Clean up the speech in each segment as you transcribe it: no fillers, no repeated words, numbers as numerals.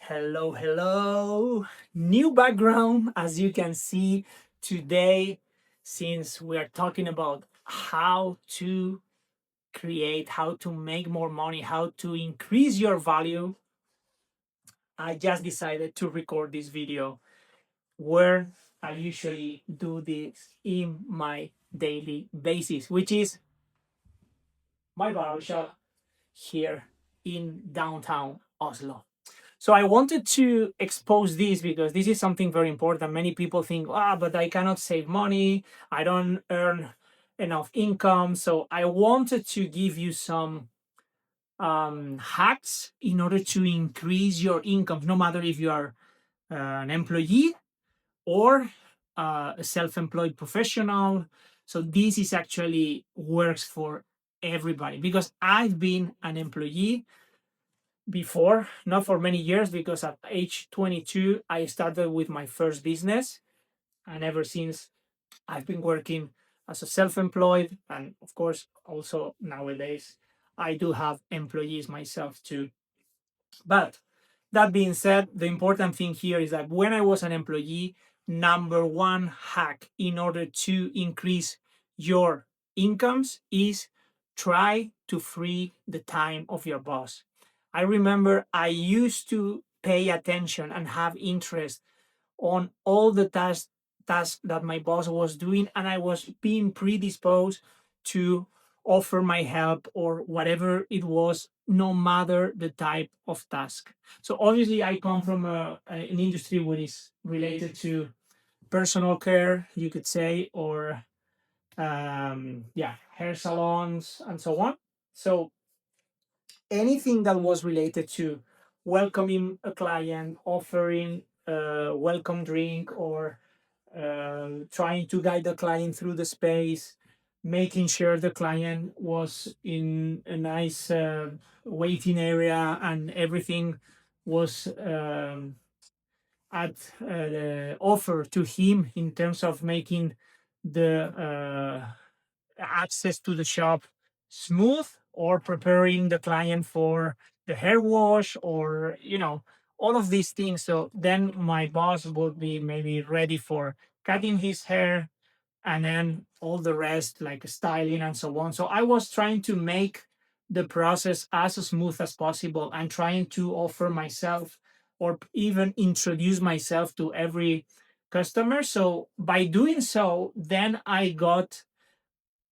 Hello, hello. New background, as you can see today, since we are talking about how to create, how to make more money, how to increase your value. I just decided to record this video where I usually do this in my daily basis, which is my barbershop here in downtown Oslo. So I wanted to expose this because this is something very important. Many people think, but I cannot save money. I don't earn enough income. So I wanted to give you some hacks in order to increase your income, no matter if you are an employee or a self-employed professional. So this is actually works for everybody because I've been an employee before, not for many years, because at age 22, I started with my first business. And ever since, I've been working as a self employed. And of course, also nowadays, I do have employees myself too. But that being said, the important thing here is that when I was an employee, number one hack in order to increase your incomes is try to free the time of your boss. I remember I used to pay attention and have interest on all the tasks that my boss was doing, and I was being predisposed to offer my help or whatever it was, no matter the type of task. So obviously, I come from an industry which is related to personal care, you could say, or yeah, hair salons and so on. So anything that was related to welcoming a client, offering a welcome drink, or trying to guide the client through the space, making sure the client was in a nice waiting area and everything was at offer to him in terms of making the access to the shop smooth, or preparing the client for the hair wash, or all of these things. So then my boss would be maybe ready for cutting his hair, and then all the rest like styling and so on. So I was trying to make the process as smooth as possible and trying to offer myself or even introduce myself to every customer. So by doing so, then I got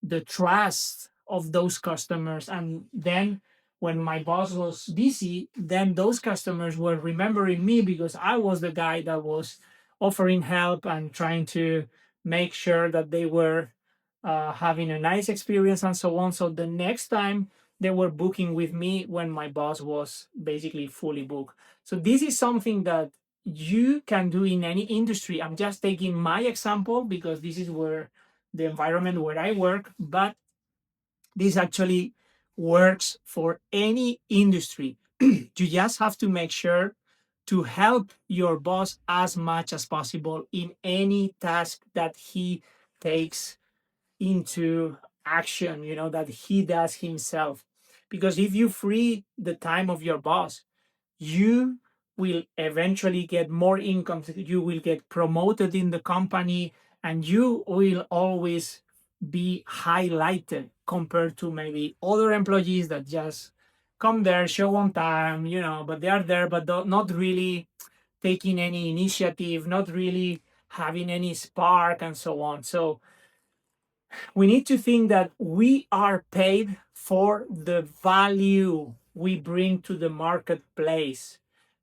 the trust of those customers. And then when my boss was busy, then those customers were remembering me because I was the guy that was offering help and trying to make sure that they were having a nice experience and so on. So the next time they were booking with me when my boss was basically fully booked. So this is something that you can do in any industry. I'm just taking my example because this is where the environment where I work, but this actually works for any industry. You just have to make sure to help your boss as much as possible in any task that he takes into action, that he does himself. Because if you free the time of your boss, you will eventually get more income, you will get promoted in the company, and you will always be highlighted compared to maybe other employees that just come there, show on time, but they are there, but not really taking any initiative, not really having any spark and so on. So we need to think that we are paid for the value we bring to the marketplace,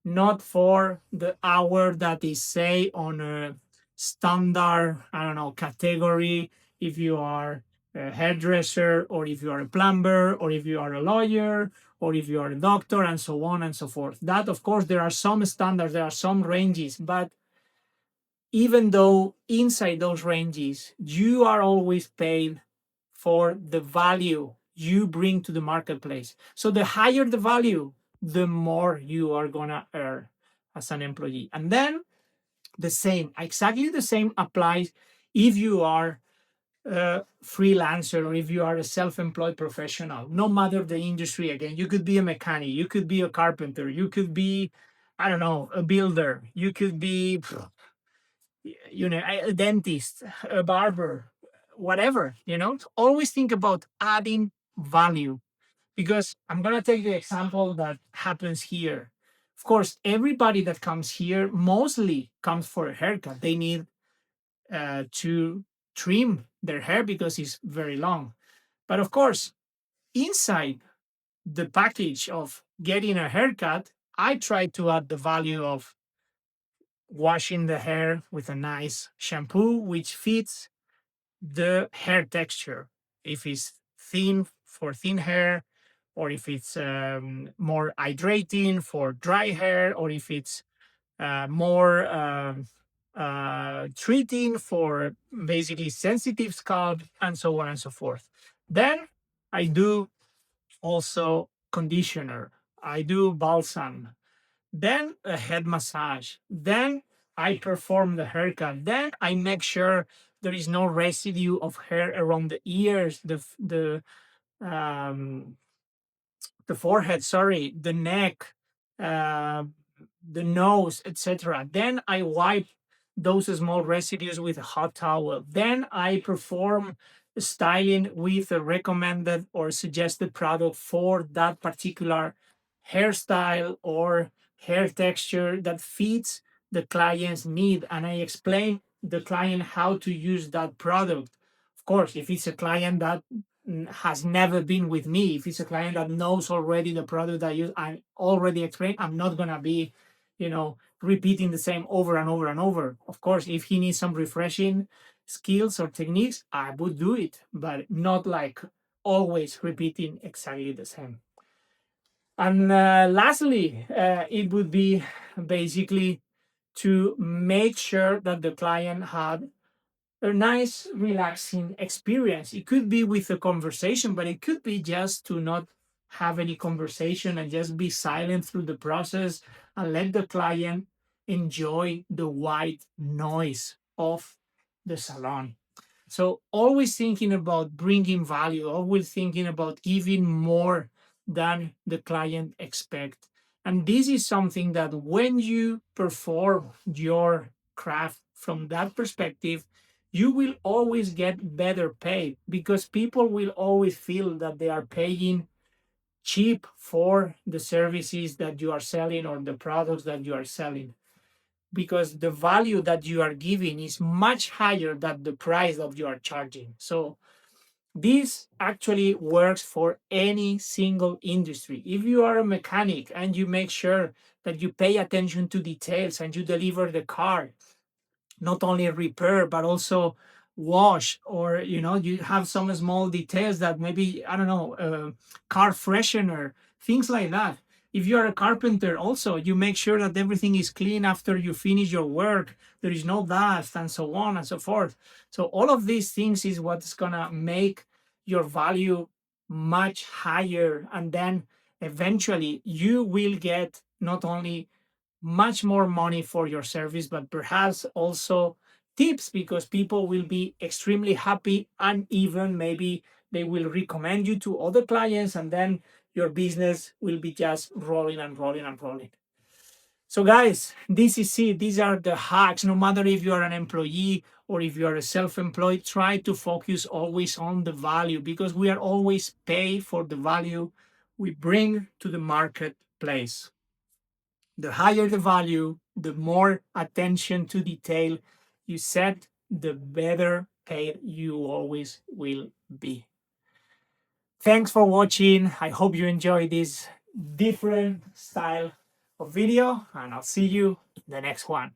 not for the hour that is, say, on a standard, I don't know, category. If you are a hairdresser, or if you are a plumber, or if you are a lawyer, or if you are a doctor, and so on and so forth. That, of course, there are some standards, there are some ranges, but even though inside those ranges, you are always paid for the value you bring to the marketplace. So the higher the value, the more you are going to earn as an employee. And then exactly the same applies if you are a freelancer or if you are a self-employed professional, no matter the industry. Again, you could be a mechanic, you could be a carpenter, you could be I don't know, a builder. You could be, a dentist, a barber, whatever. Always think about adding value, because I'm going to take the example that happens here. Of course, everybody that comes here mostly comes for a haircut. They need to trim their hair because it's very long. But of course, inside the package of getting a haircut, I try to add the value of washing the hair with a nice shampoo which fits the hair texture. If it's thin for thin hair, or if it's more hydrating for dry hair, or if it's more treating for basically sensitive scalp, and so on and so forth. Then I do also conditioner, I do balsam, then a head massage, then I perform the haircut, then I make sure there is no residue of hair around the ears, um, the forehead, sorry, the neck, uh, the nose, etc. Then I wipe those small residues with a hot towel. Then I perform styling with a recommended or suggested product for that particular hairstyle or hair texture that fits the client's need. And I explain the client how to use that product. Of course, if it's a client that has never been with me, if it's a client that knows already the product I use, I already explained, I'm not gonna be, repeating the same over and over and over. Of course, if he needs some refreshing skills or techniques, I would do it, but not like always repeating exactly the same. And lastly, it would be basically to make sure that the client had a nice, relaxing experience. It could be with a conversation, but it could be just to not have any conversation and just be silent through the process and let the client enjoy the white noise of the salon. So, always thinking about bringing value, always thinking about giving more than the client expect. And this is something that when you perform your craft from that perspective, you will always get better paid, because people will always feel that they are paying cheap for the services that you are selling or the products that you are selling, because the value that you are giving is much higher than the price that you are charging. So this actually works for any single industry. If you are a mechanic and you make sure that you pay attention to details and you deliver the car, not only repair but also wash, or you have some small details that maybe, I don't know, car freshener, things like that. If you are a carpenter also, you make sure that everything is clean after you finish your work, there is no dust, and so on and so forth. So all of these things is what's gonna make your value much higher, and then eventually you will get not only much more money for your service, but perhaps also tips, because people will be extremely happy, and even maybe they will recommend you to other clients, and then your business will be just rolling and rolling and rolling. So, guys, this is it. These are the hacks. No matter if you are an employee or if you are a self employed, try to focus always on the value, because we are always paid for the value we bring to the marketplace. The higher the value, the more attention to detail you set, the better paid you always will be. Thanks for watching. I hope you enjoy this different style of video, and I'll see you in the next one.